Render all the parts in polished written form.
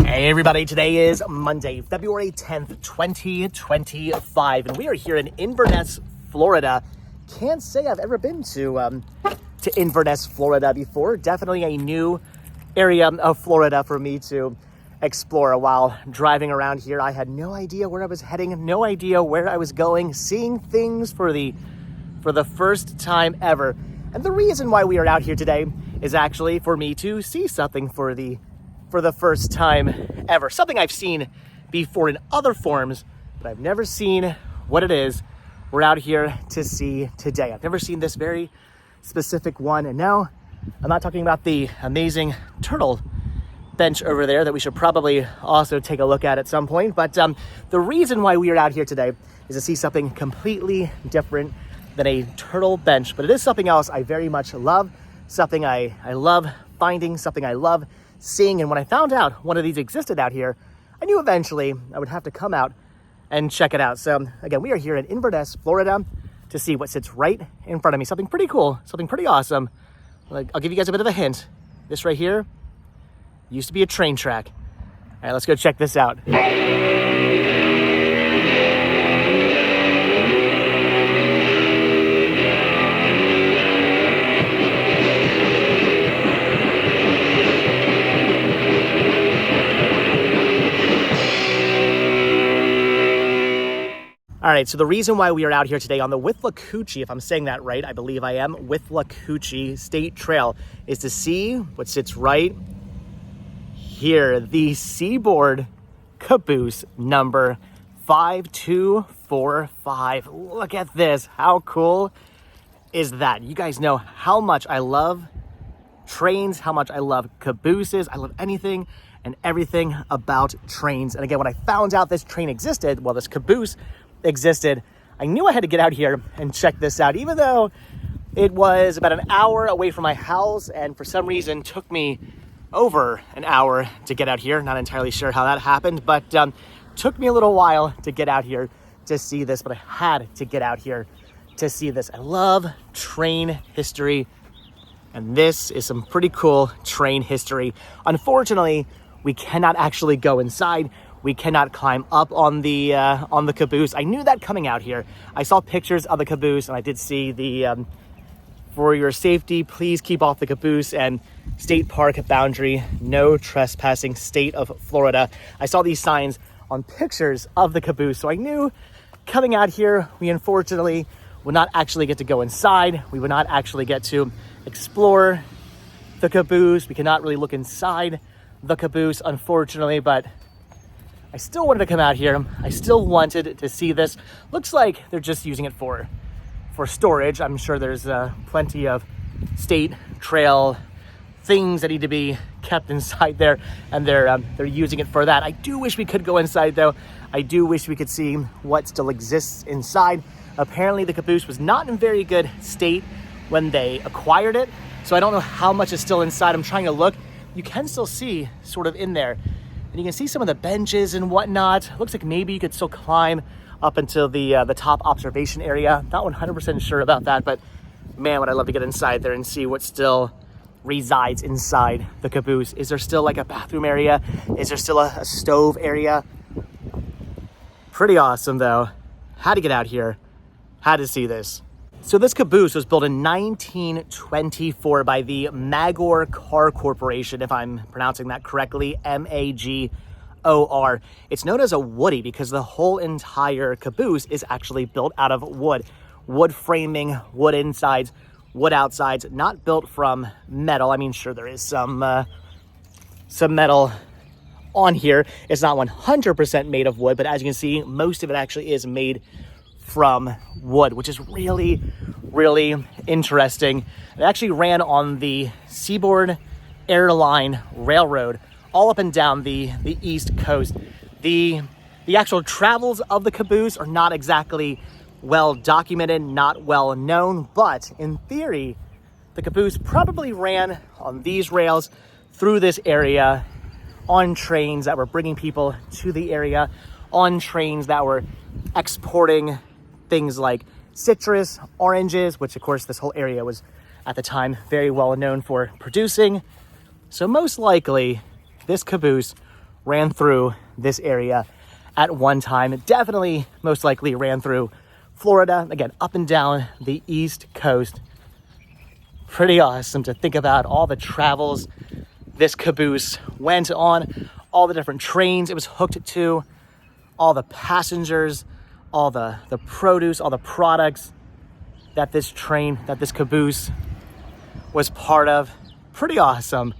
Hey everybody, today is Monday, February 10th, 2025, and we are here in Inverness, Florida. Can't say I've ever been to Inverness, Florida before. Definitely a new area of Florida for me to explore. While driving around here, I had no idea where I was heading, no idea where I was going, seeing things for the first time ever. And the reason why we are out here today is actually for me to see something for the first time ever. Something I've seen before in other forms, but I've never seen what it is we're out here to see today. I've never seen this very specific one. And no, I'm not talking about the amazing turtle bench over there that we should probably also take a look at some point. But the reason why we are out here today is to see something completely different than a turtle bench. But it is something else I very much love, something I love finding, something I love seeing. And when I found out one of these existed out here, I knew eventually I would have to come out and check it out. So again, we are here in Inverness, Florida to see what sits right in front of me. Something pretty cool, something pretty awesome. I'll give you guys a bit of a hint. This right here used to be a train track. All right, let's go check this out. All right, so the reason why we are out here today on the Withlacoochee, if I'm saying that right, I believe I am, Withlacoochee State Trail, is to see what sits right here, the Seaboard Caboose number 5245. Look at this. How cool is that? You guys know how much I love trains, how much I love cabooses. I love anything and everything about trains. And again, when I found out this train existed, well, this caboose existed, I knew I had to get out here and check this out, even though it was about an hour away from my house and for some reason took me over an hour to get out here. Not entirely sure how that happened, but took me a little while to get out here to see this, but I had to get out here to see this. I love train history, and this is some pretty cool train history. Unfortunately, we cannot actually go inside. We cannot climb up on the caboose. I knew that coming out here. I saw pictures of the caboose, and I did see the for your safety, please keep off the caboose and state park boundary, no trespassing, state of Florida. I saw these signs on pictures of the caboose, so I knew coming out here, we unfortunately would not actually get to go inside. We would not actually get to explore the caboose. We cannot really look inside the caboose, unfortunately, but I still wanted to come out here. I still wanted to see this. Looks like they're just using it for storage. I'm sure there's plenty of state trail things that need to be kept inside there, and they're using it for that. I do wish we could go inside though. I do wish we could see what still exists inside. Apparently the caboose was not in very good state when they acquired it, so I don't know how much is still inside. I'm trying to look. You can still see sort of in there. And you can see some of the benches and whatnot. Looks like maybe you could still climb up until the top observation area. Not 100% sure about that, but man, would I love to get inside there and see what still resides inside the caboose. Is there still like a bathroom area? Is there still a stove area? Pretty awesome though. Had to get out here. Had to see this. So this caboose was built in 1924 by the Magor Car Corporation, if I'm pronouncing that correctly, M-A-G-O-R. It's known as a woody because the whole entire caboose is actually built out of wood. Wood framing, wood insides, wood outsides, not built from metal. I mean, sure, there is some metal on here. It's not 100% made of wood, but as you can see, most of it actually is made from wood, which is really, really interesting. It actually ran on the Seaboard Airline Railroad all up and down the East Coast. The actual travels of the caboose are not exactly well documented, not well known, but in theory, the caboose probably ran on these rails through this area on trains that were bringing people to the area, on trains that were exporting things like citrus, oranges, which of course this whole area was at the time very well known for producing. So most likely this caboose ran through this area at one time. It definitely, most likely ran through Florida, again, up and down the East Coast. Pretty awesome to think about all the travels this caboose went on, all the different trains it was hooked to, all the passengers, all the produce, all the products that this caboose was part of. Pretty awesome.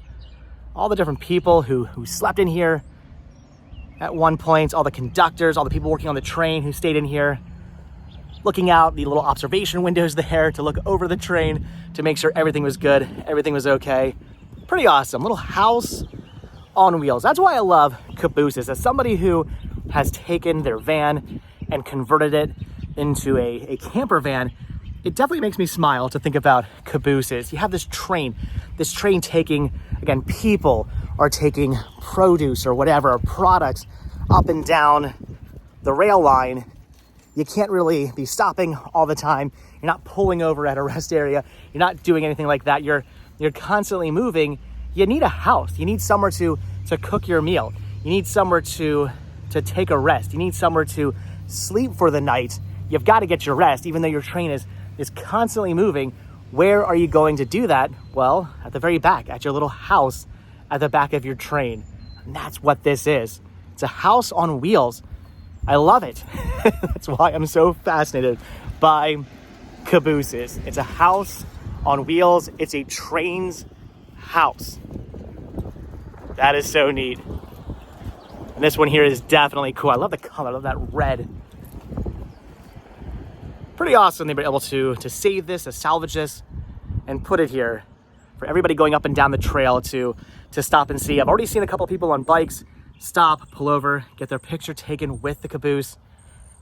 All the different people who slept in here at one point, all the conductors, all the people working on the train who stayed in here, looking out the little observation windows there to look over the train to make sure everything was good, everything was okay. Pretty awesome. Little house on wheels. That's why I love cabooses. As somebody who has taken their van and converted it into a camper van, it definitely makes me smile to think about cabooses. You have this train taking, again, people are taking produce or whatever, products up and down the rail line. You can't really be stopping all the time. You're not pulling over at a rest area. You're not doing anything like that. You're constantly moving. You need a house. You need somewhere to cook your meal. You need somewhere to take a rest. You need somewhere to sleep for the night. You've got to get your rest, even though your train is constantly moving. Where are you going to do that? Well, at the very back, at your little house at the back of your train. And that's what this is. It's a house on wheels. I love it. That's why I'm so fascinated by cabooses. It's a house on wheels. It's a train's house. That is so neat. And this one here is definitely cool. I love the color. I love that red. Pretty awesome they were able to save this, to salvage this, and put it here for everybody going up and down the trail to stop and see. I've already seen a couple people on bikes stop, pull over, get their picture taken with the caboose.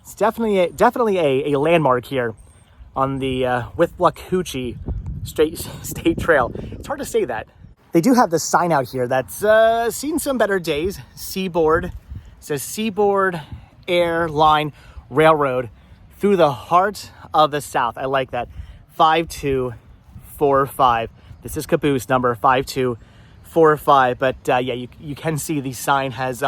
It's definitely a landmark here on the Withlacoochee State Trail. It's hard to say that. They do have this sign out here that's seen some better days. Seaboard. It says Seaboard Airline Railroad through the heart of the South. I like that. 5245. This is caboose number 5245. But yeah, you can see the sign has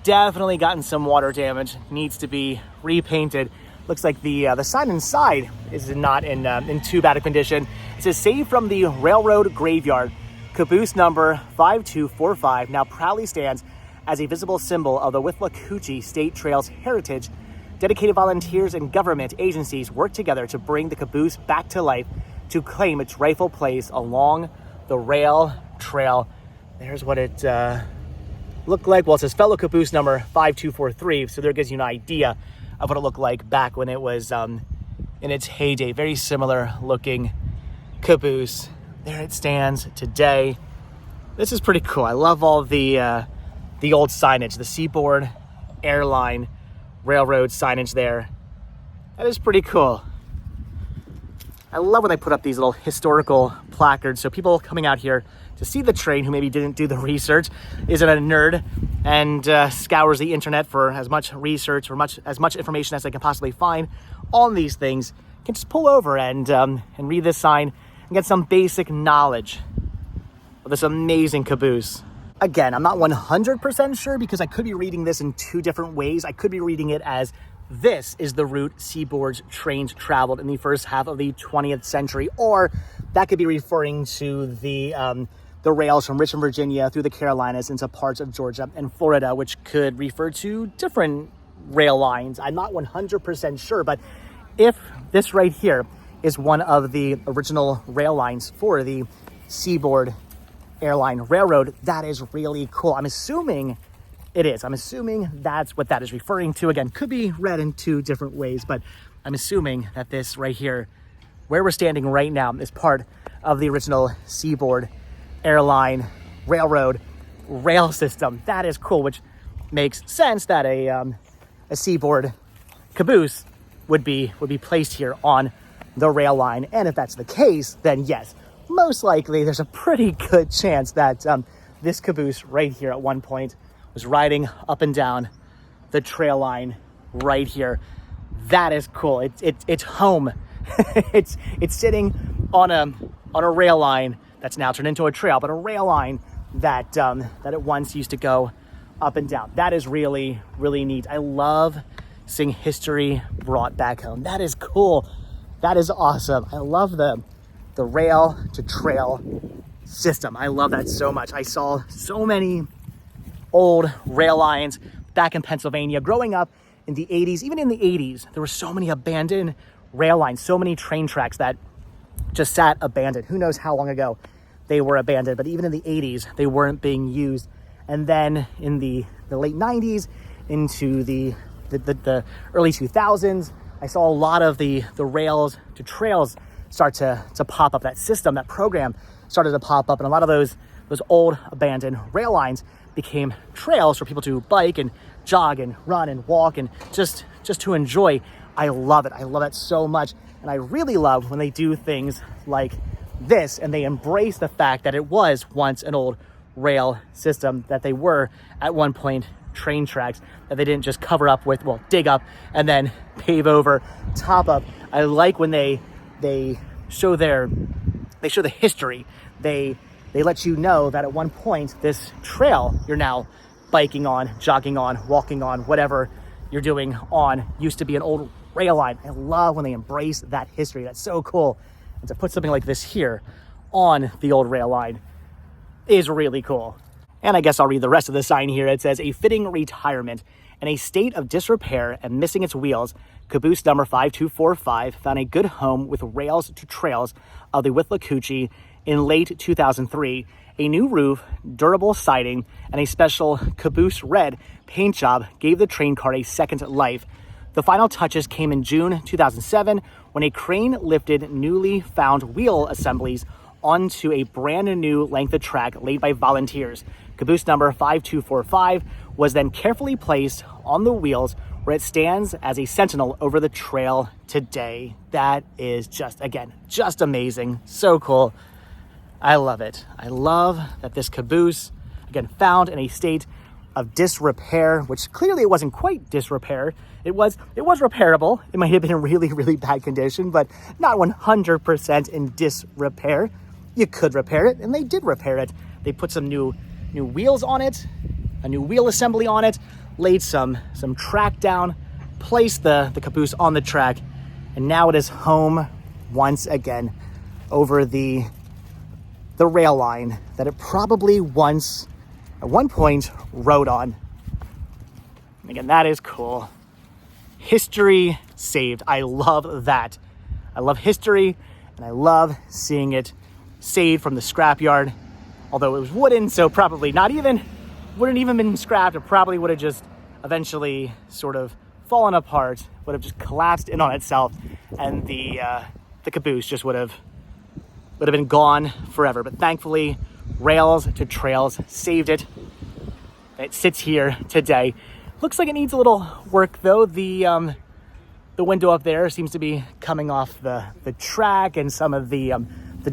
definitely gotten some water damage. Needs to be repainted. Looks like the sign inside is not in too bad a condition. It says saved from the railroad graveyard. Caboose number 5245 now proudly stands as a visible symbol of the Withlacoochie State Trail's heritage. Dedicated volunteers and government agencies work together to bring the caboose back to life to claim its rightful place along the rail trail. There's what it looked like. Well, it says fellow caboose number 5243, so there gives you an idea of what it looked like back when it was in its heyday. Very similar looking caboose. There it stands today. This is pretty cool. I love all the old signage, the Seaboard Airline Railroad signage there. That is pretty cool. I love when they put up these little historical placards so people coming out here to see the train who maybe didn't do the research, isn't a nerd, and scours the internet for as much research or as much information as they can possibly find on these things, can just pull over and read this sign and get some basic knowledge of this amazing caboose. Again, I'm not 100% sure because I could be reading this in two different ways. I could be reading it as this is the route Seaboard's trains traveled in the first half of the 20th century, or that could be referring to the rails from Richmond, Virginia through the Carolinas into parts of Georgia and Florida, which could refer to different rail lines. I'm not 100% sure, but if this right here is one of the original rail lines for the Seaboard Airline Railroad, that is really cool. I'm assuming it is. I'm assuming that's what that is referring to. Again, could be read in two different ways, but I'm assuming that this right here, where we're standing right now, is part of the original Seaboard Airline Railroad rail system. That is cool, which makes sense that a Seaboard caboose would be placed here on the rail line. And if that's the case, then yes, most likely there's a pretty good chance that this caboose right here at one point was riding up and down the trail line right here. That is cool. It's home. it's sitting on a rail line that's now turned into a trail, but a rail line that it once used to go up and down. That is really, really neat. I love seeing history brought back home. That is cool. That is awesome. I love the rail to trail system. I love that so much. I saw so many old rail lines back in Pennsylvania growing up in the 80s. Even in the 80s, there were so many abandoned rail lines, so many train tracks that just sat abandoned. Who knows how long ago they were abandoned, but even in the 80s, they weren't being used. And then in the late 90s into the early 2000s, I saw a lot of the rails to trails start to pop up. That system, that program started to pop up, and a lot of those old abandoned rail lines became trails for people to bike and jog and run and walk and just to enjoy. I love it. I love it so much. And I really love when they do things like this and they embrace the fact that it was once an old rail system, that they were at one point train tracks, that they didn't just cover up with, well, dig up and then pave over, top up. I like when they show the history. They let you know that at one point this trail you're now biking on, jogging on, walking on, whatever you're doing on, used to be an old rail line. I love when they embrace that history. That's so cool. And to put something like this here on the old rail line is really cool. And I guess I'll read the rest of the sign here. It says, a fitting retirement. In a state of disrepair and missing its wheels, Caboose number 5245 found a good home with rails to trails of the Withlacoochee in late 2003. A new roof, durable siding, and a special Caboose red paint job gave the train car a second life. The final touches came in June 2007 when a crane lifted newly found wheel assemblies onto a brand new length of track laid by volunteers. Caboose number 5245 was then carefully placed on the wheels where it stands as a sentinel over the trail today. That is just amazing. So cool. I love it. I love that this caboose, again, found in a state of disrepair, which clearly it wasn't quite disrepair. It was repairable. It might have been in really, really bad condition, but not 100% in disrepair. You could repair it, and they did repair it. They put some new wheels on it, a new wheel assembly on it, laid some track down, placed the caboose on the track, and now it is home once again over the rail line that it probably once, at one point, rode on. And again, that is cool. History saved. I love that. I love history, and I love seeing it saved from the scrapyard. Although it was wooden, so probably wouldn't even been scrapped. It probably would have just eventually sort of fallen apart, would have just collapsed in on itself, and the caboose just would have been gone forever. But thankfully, Rails to Trails saved it. It sits here today. Looks like it needs a little work though. The window up there seems to be coming off the track, and some of the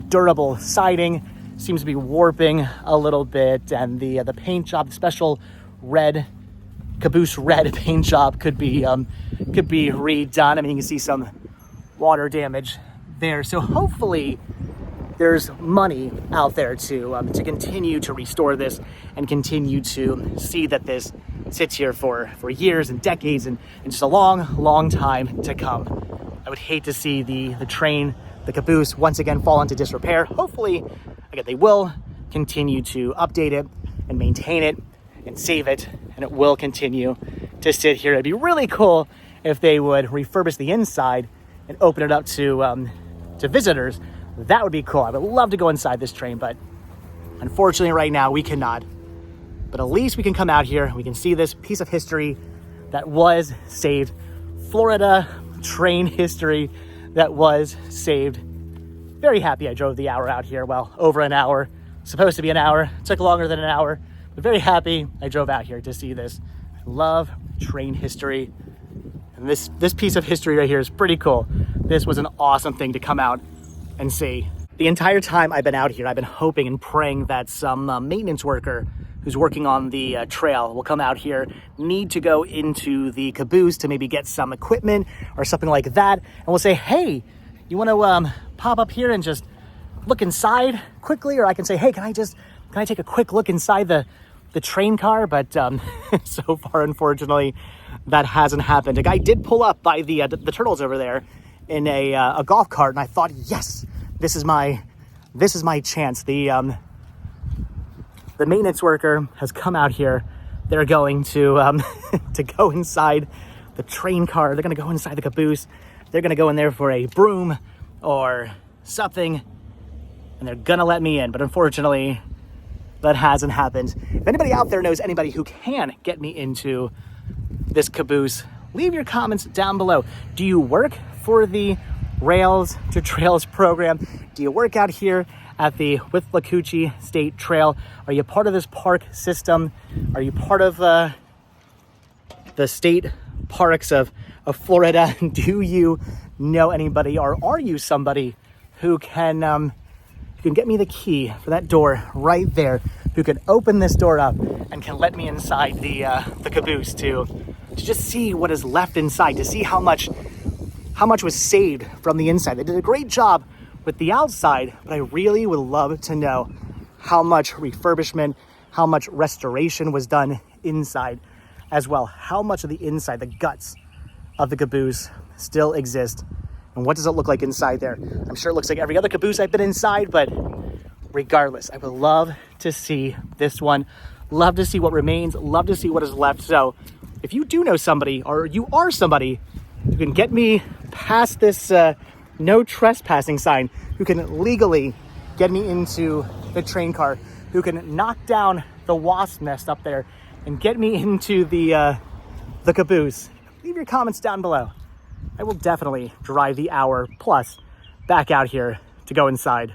durable siding seems to be warping a little bit, and the paint job, the special red Caboose red paint job could be redone. I mean, you can see some water damage there. So hopefully there's money out there to continue to restore this and continue to see that this sits here for years and decades and just a long time to come. I would hate to see the train, the caboose, once again fall into disrepair. Hopefully, again, they will continue to update it and maintain it and save it, and it will continue to sit here. It'd be really cool if they would refurbish the inside and open it up to visitors. That would be cool. I would love to go inside this train, but unfortunately right now we cannot. But at least we can come out here, we can see this piece of history that was saved. Florida train history that was saved. Very happy I drove the hour out here. Well, over an hour. Supposed to be an hour. Took longer than an hour. But very happy I drove out here to see this. I love train history. And this piece of history right here is pretty cool. This was an awesome thing to come out and see. The entire time I've been out here, I've been hoping and praying that some maintenance worker who's working on the trail will come out here, need to go into the caboose to maybe get some equipment or something like that. And we'll say, hey, you want to pop up here and just look inside quickly? Or I can say, hey, can I take a quick look inside the the train car, but so far, unfortunately, that hasn't happened. A guy did pull up by the turtles over there in a golf cart, and I thought, yes, this is my chance. The maintenance worker has come out here. They're going to to go inside the train car. They're going to go inside the caboose. They're going to go in there for a broom or something, and they're going to let me in. But unfortunately, that hasn't happened. If anybody out there knows anybody who can get me into this caboose, leave your comments down below. Do you work for the Rails to Trails program? Do you work out here at the Withlacoochie State Trail? Are you part of this park system? Are you part of the state parks of Florida? Do you know anybody, or are you somebody who can get me the key for that door right there, who can open this door up and can let me inside the caboose to just see what is left inside, to see how much was saved from the inside. They did a great job with the outside, but I really would love to know how much refurbishment, how much restoration was done inside as well. How much of the inside, the guts of the caboose, still exist, and what does it look like inside there? I'm sure it looks like every other caboose I've been inside, but regardless, I would love to see this one, love to see what remains, love to see what is left. So if you do know somebody, or you are somebody who can get me past this no trespassing sign, who can legally get me into the train car, who can knock down the wasp nest up there and get me into the caboose, leave your comments down below. I will definitely drive the hour plus back out here to go inside.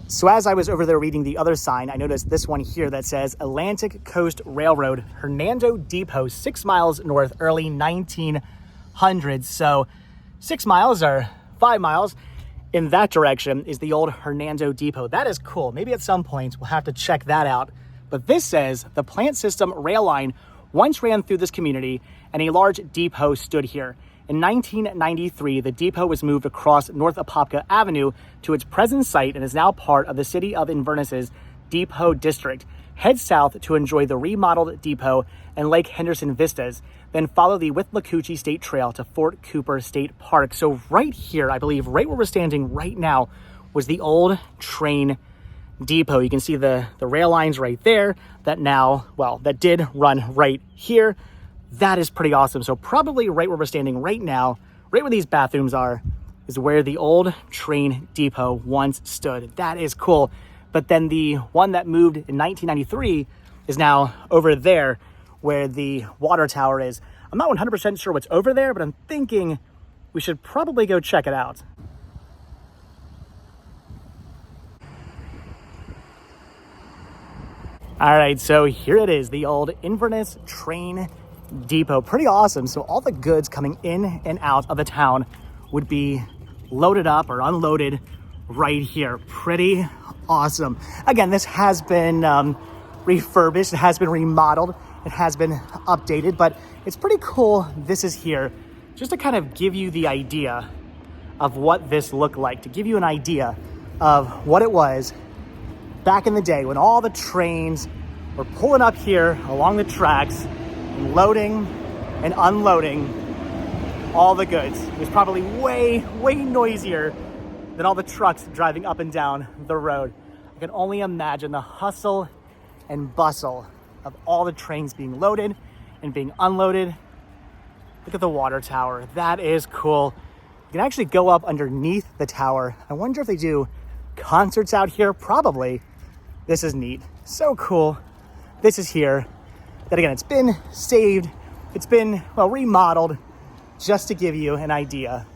So as I was over there reading the other sign, I noticed this one here that says Atlantic Coast Railroad, Hernando Depot, 6 miles north, early 1900s. So 6 miles or 5 miles in that direction is the old Hernando Depot. That is cool. Maybe at some point we'll have to check that out. But this says the plant system rail line once ran through this community and a large depot stood here. In 1993, the depot was moved across North Apopka Avenue to its present site and is now part of the city of Inverness's Depot District. Head south to enjoy the remodeled depot and Lake Henderson vistas, then follow the Withlacoochie State Trail to Fort Cooper State Park. So right here, I believe, right where we're standing right now, was the old train depot. You can see the rail lines right there that did run right here. That is pretty awesome. So probably right where we're standing right now, right where these bathrooms are, is where the old train depot once stood. That is cool. But then the one that moved in 1993 is now over there where the water tower is. I'm not 100% sure what's over there, but I'm thinking we should probably go check it out. All right, so here it is, the old Inverness train depot. Pretty awesome. So all the goods coming in and out of the town would be loaded up or unloaded right here. Pretty awesome. Again, this has been refurbished, it has been remodeled, it has been updated, but it's pretty cool this is here just to kind of give you the idea of what this looked like, to give you an idea of what it was back in the day when all the trains were pulling up here along the tracks and loading and unloading all the goods. It was probably way noisier than all the trucks driving up and down the road. I can only imagine the hustle and bustle of all the trains being loaded and being unloaded. Look at the water tower. That is cool. You can actually go up underneath the tower. I wonder if they do concerts out here. Probably. This is neat. So cool. This is here. That again, it's been saved. It's been, well, remodeled just to give you an idea.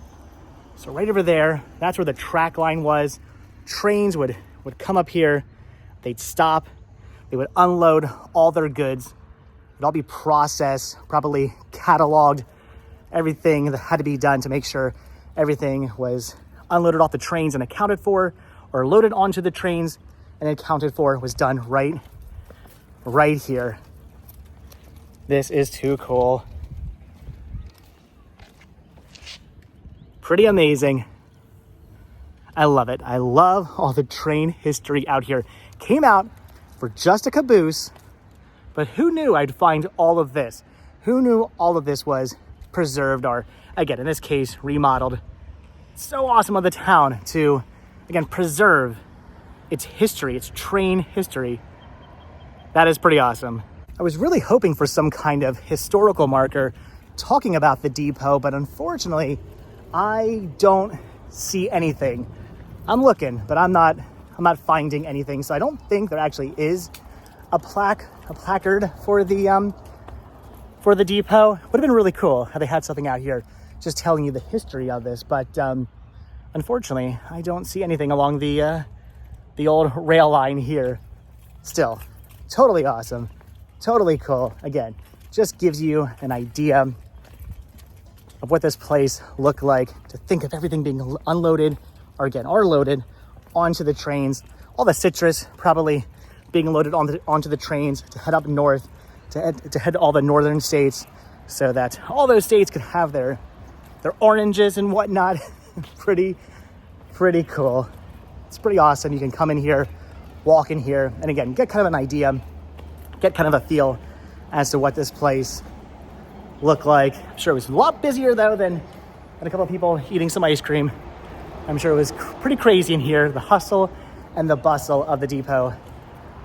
So right over there, that's where the track line was. Trains would come up here. They'd stop. They would unload all their goods. It'd all be processed, probably cataloged, everything that had to be done to make sure everything was unloaded off the trains and accounted for, or loaded onto the trains and accounted for, was done right here. This is too cool. Pretty amazing. I love it. I love all the train history out here. Came out for just a caboose, but who knew I'd find all of this? Who knew all of this was preserved, or again, in this case, remodeled? It's so awesome of the town to, again, preserve its history, its train history. That is pretty awesome. I was really hoping for some kind of historical marker talking about the depot, but unfortunately, I don't see anything. I'm looking, but I'm not finding anything. So I don't think there actually is a placard for the depot. Would have been really cool how they had something out here just telling you the history of this, but unfortunately, I don't see anything along the old rail line here. Still, totally awesome, totally cool. Again, just gives you an idea of what this place looked like, to think of everything being unloaded, or again, are loaded onto the trains. All the citrus probably being loaded onto the trains to head up north, to head to all the northern states, so that all those states could have their oranges and whatnot. pretty cool. It's pretty awesome. You can come in here, walk in here, and again, get kind of an idea, get kind of a feel as to what this place looked like. I'm sure it was a lot busier though than a couple of people eating some ice cream. I'm sure it was pretty crazy in here, the hustle and the bustle of the depot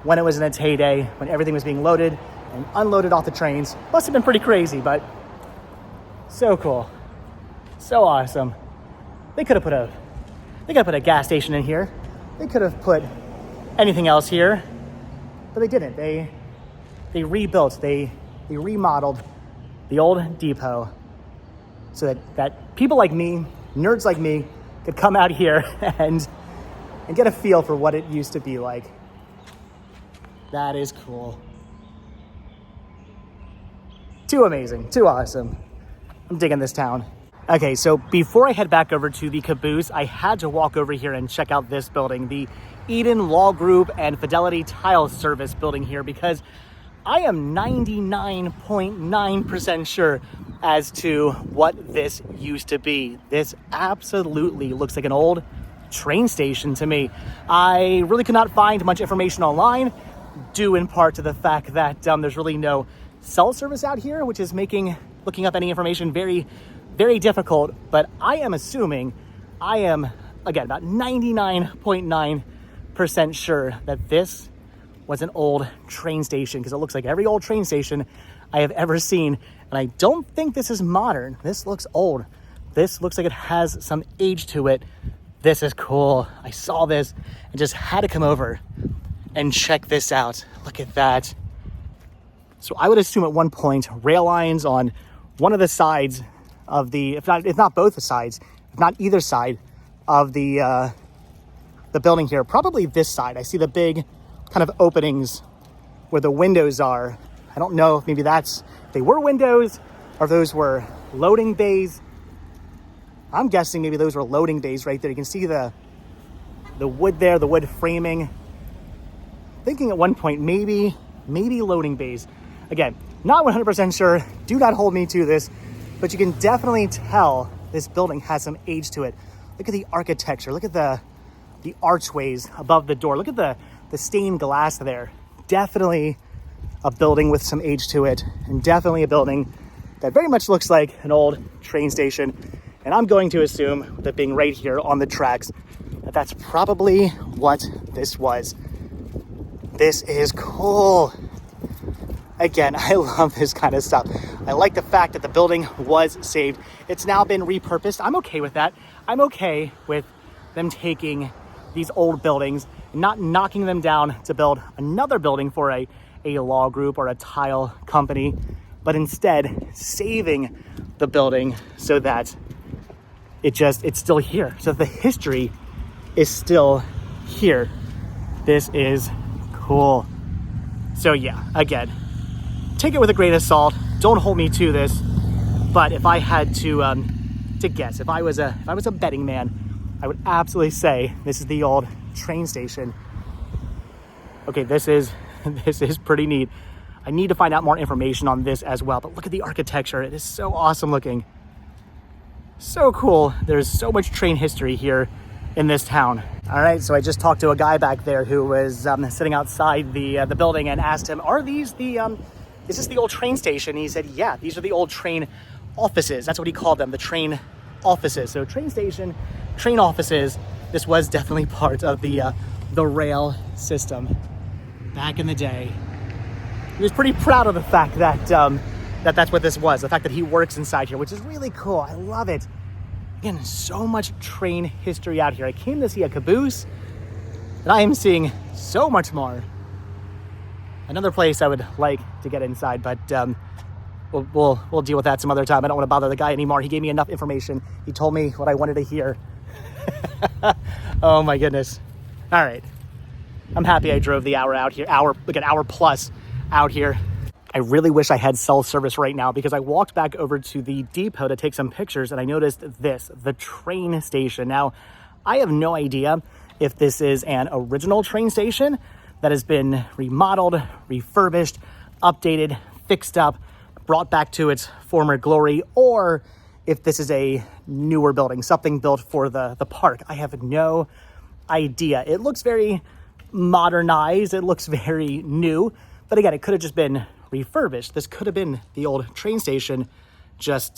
when it was in its heyday, when everything was being loaded and unloaded off the trains. Must have been pretty crazy, but so cool, so awesome. They could have put a gas station in here. They could have put anything else here, but they didn't. They rebuilt, they remodeled the old depot so that people like me, nerds like me, could come out here and get a feel for what it used to be like. That is cool. Too amazing, too awesome. I'm digging this town. Okay, so before I head back over to the Caboose, I had to walk over here and check out this building, the Eden Law Group and Fidelity Tile Service building here, because I am 99.9% sure as to what this used to be. This absolutely looks like an old train station to me. I really could not find much information online, due in part to the fact that there's really no cell service out here, which is making looking up any information very, very difficult. But I am assuming, again, about 99.9% sure that this was an old train station, because it looks like every old train station I have ever seen. And I don't think this is modern. This looks old. This looks like it has some age to it. This is cool. I saw this and just had to come over and check this out. Look at that. So I would assume at one point, rail lines on one of the sides of the, if not both the sides, if not either side of the building here, probably this side. I see the big kind of openings where the windows are. I don't know if maybe they were windows or if those were loading bays. I'm guessing maybe those were loading bays right there. You can see the wood there, the wood framing. Thinking at one point, maybe loading bays. Again, not 100% sure. Do not hold me to this, but you can definitely tell this building has some age to it. Look at the architecture. Look at the archways above the door. Look at the stained glass there. Definitely a building with some age to it, and definitely a building that very much looks like an old train station. And I'm going to assume, that being right here on the tracks, that that's probably what this was. This is cool. Again, I love this kind of stuff. I like the fact that the building was saved. It's now been repurposed. I'm okay with that. I'm okay with them taking these old buildings and not knocking them down to build another building for a law group or a tile company, but instead saving the building so that it's still here. So the history is still here. This is cool. So yeah, again, take it with a grain of salt. Don't hold me to this. But if I had to guess, if I was a betting man, I would absolutely say this is the old train station. Okay, this is pretty neat. I need to find out more information on this as well. But look at the architecture. It is so awesome looking. So cool. There's so much train history here in this town. All right, so I just talked to a guy back there who was sitting outside the building and asked him, "Are these the is this the old train station?" He said, "Yeah, these are the old train offices." That's what he called them, the train offices. So train station, train offices. This was definitely part of the rail system back in the day. He was pretty proud of the fact that that's what this was, the fact that he works inside here, which is really cool. I love it. Again, so much train history out here. I came to see a caboose, and I am seeing so much more. Another place I would like to get inside, but we'll deal with that some other time. I don't want to bother the guy anymore. He gave me enough information. He told me what I wanted to hear. Oh my goodness. All right. I'm happy I drove the hour out here, like an hour plus out here. I really wish I had cell service right now, because I walked back over to the depot to take some pictures and I noticed this, the train station. Now, I have no idea if this is an original train station that has been remodeled, refurbished, updated, fixed up, brought back to its former glory, or if this is a newer building, something built for the park. I have no idea. It looks very modernized. It looks very new. But again, it could have just been refurbished. This could have been the old train station just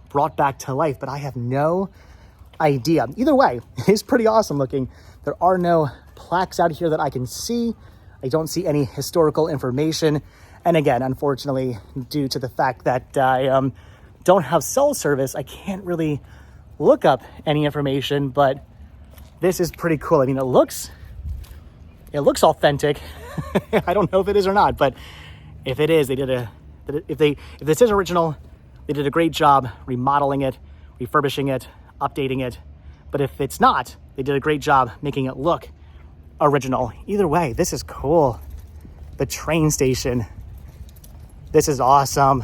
brought back to life, but I have no idea. Either way, it is pretty awesome looking. There are no plaques out here that I can see. I don't see any historical information. And again, unfortunately, due to the fact that I don't have cell service, I can't really look up any information, but this is pretty cool. I mean, it looks authentic. I don't know if it is or not, but if it is, if this is original, they did a great job remodeling it, refurbishing it, updating it. But if it's not, they did a great job making it look original. Either way, this is cool. The train station. This is awesome.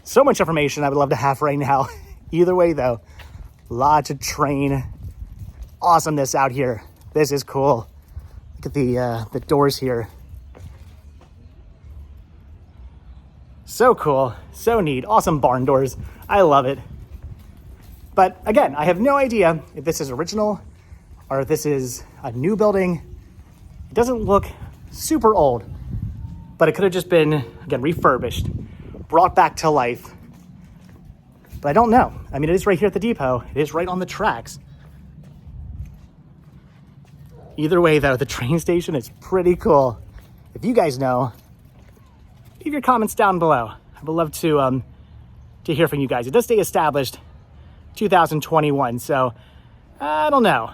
So much information I would love to have right now. Either way though, lots of train awesomeness out here. This is cool. Look at the doors here. So cool, so neat, awesome barn doors. I love it. But again, I have no idea if this is original or if this is a new building. It doesn't look super old, but it could have just been, again, refurbished, brought back to life. But I don't know. I mean, it is right here at the depot. It is right on the tracks. Either way, though, the train station is pretty cool. If you guys know, leave your comments down below. I would love to hear from you guys. It does stay established 2021, so I don't know.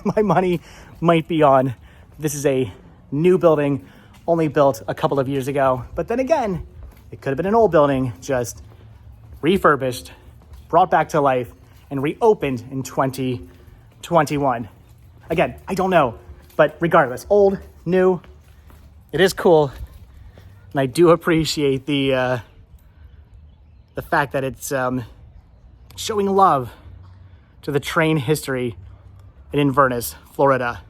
My money might be on this is a new building, only built a couple of years ago. But then again, it could have been an old building, just refurbished, brought back to life, and reopened in 2021. Again, I don't know, but regardless, old, new, it is cool. And I do appreciate the fact that it's showing love to the train history in Inverness, Florida.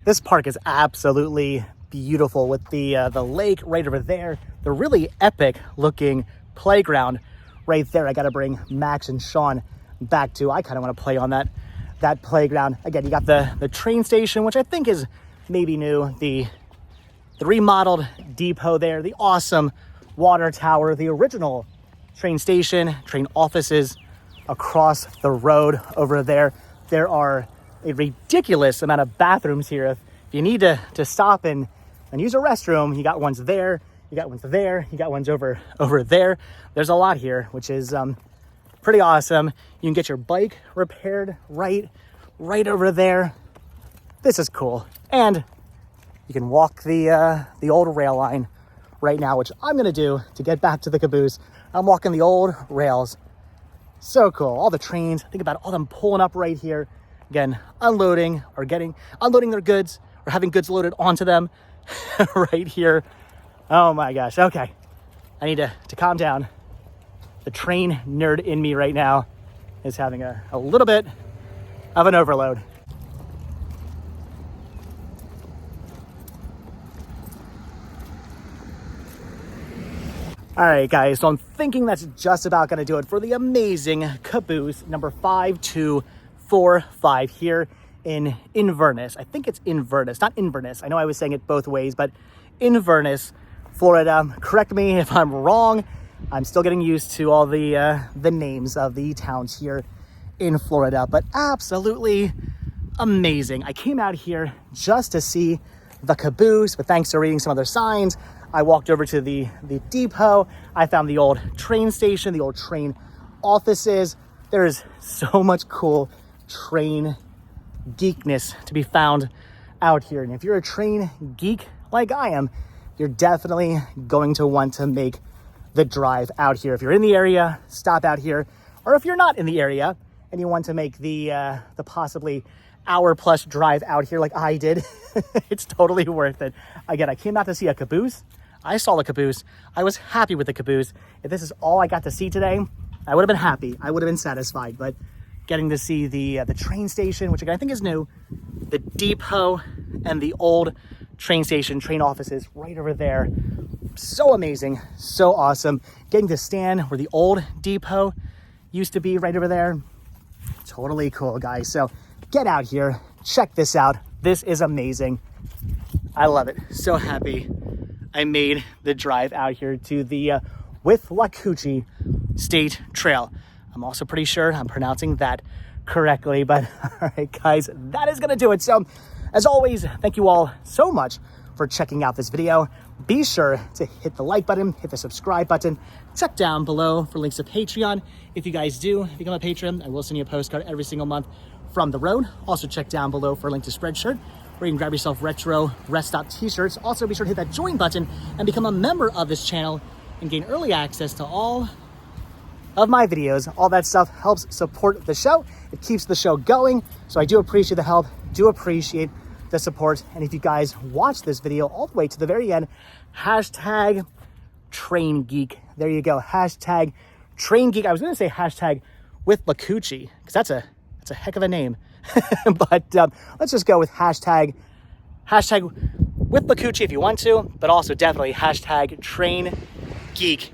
This park is absolutely beautiful with the lake right over there, the really epic looking playground right there. I got to bring Max and Sean back to. I kind of want to play on that playground. Again, you got the train station, which I think is maybe new, the remodeled depot there, the awesome water tower, the original train station, train offices across the road over there. There are a ridiculous amount of bathrooms here. If you need to stop and use a restroom, you got ones there, you got ones there, you got ones over there. There's a lot here, which is pretty awesome. You can get your bike repaired right over there. This is cool. And you can walk the old rail line right now, which I'm gonna do to get back to the caboose. I'm walking the old rails. So cool. All the trains, think about all them pulling up right here. Again, unloading their goods or having goods loaded onto them right here. Oh my gosh. Okay. I need to calm down. The train nerd in me right now is having a little bit of an overload. All right, guys, so I'm thinking that's just about going to do it for the amazing Caboose number 5245 here in Inverness. I think it's Inverness, not Inverness. I know I was saying it both ways, but Inverness, Florida. Correct me if I'm wrong. I'm still getting used to all the names of the towns here in Florida, but absolutely amazing. I came out here just to see the Caboose, but thanks to reading some other signs, I walked over to the depot. I found the old train station, the old train offices. There's so much cool train geekness to be found out here. And if you're a train geek like I am, you're definitely going to want to make the drive out here. If you're in the area, stop out here. Or if you're not in the area and you want to make the possibly hour-plus drive out here like I did, it's totally worth it. Again, I came out to see a Caboose. I saw the Caboose. I was happy with the Caboose. If this is all I got to see today, I would have been happy. I would have been satisfied. But getting to see the train station, which again I think is new, the depot, and the old train station, train offices right over there. So amazing, so awesome. Getting to stand where the old depot used to be right over there. Totally cool, guys. So get out here, check this out. This is amazing. I love it. So happy I made the drive out here to the Withlacoochee State Trail. I'm also pretty sure I'm pronouncing that correctly, but all right, guys, that is gonna do it. So as always, thank you all so much for checking out this video. Be sure to hit the like button, hit the subscribe button, check down below for links to Patreon. If you guys do become a patron, I will send you a postcard every single month from the road. Also check down below for a link to Spreadshirt, where you can grab yourself retro rest stop t-shirts. Also be sure to hit that join button and become a member of this channel and gain early access to all of my videos. All that stuff helps support the show. It keeps the show going. So I do appreciate the help, do appreciate the support. And if you guys watch this video all the way to the very end, hashtag train geek. There you go, hashtag train geek. I was gonna say hashtag Withlacoochee, because that's a heck of a name. But let's just go with hashtag Withlacoochee if you want to, but also definitely hashtag train geek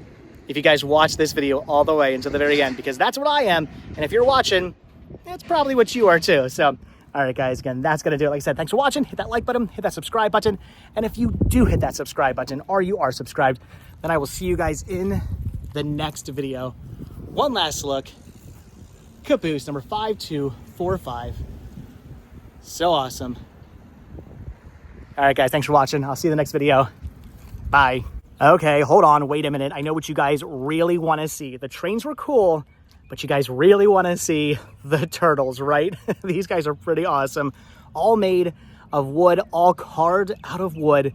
if you guys watch this video all the way into the very end, because that's what I am. And if you're watching, it's probably what you are too. So, all right, guys, again, that's going to do it. Like I said, thanks for watching. Hit that like button, hit that subscribe button. And if you do hit that subscribe button or you are subscribed, then I will see you guys in the next video. One last look. Caboose number 5245. So awesome. All right, guys, thanks for watching. I'll see you in the next video. Bye. Okay, hold on, wait a minute. I know what you guys really want to see. The trains were cool, but you guys really want to see the turtles, right? These guys are pretty awesome. All made of wood, all carved out of wood.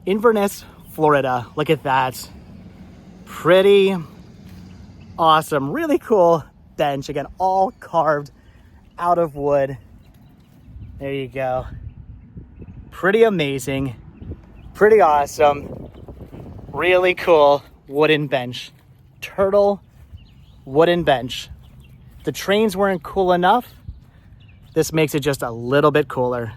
Inverness, Florida. Look at that. Pretty awesome. Really cool bench. Again, all carved out of wood. There you go. Pretty amazing. Pretty awesome. Really cool wooden bench. Turtle wooden bench. The trains weren't cool enough. This makes it just a little bit cooler.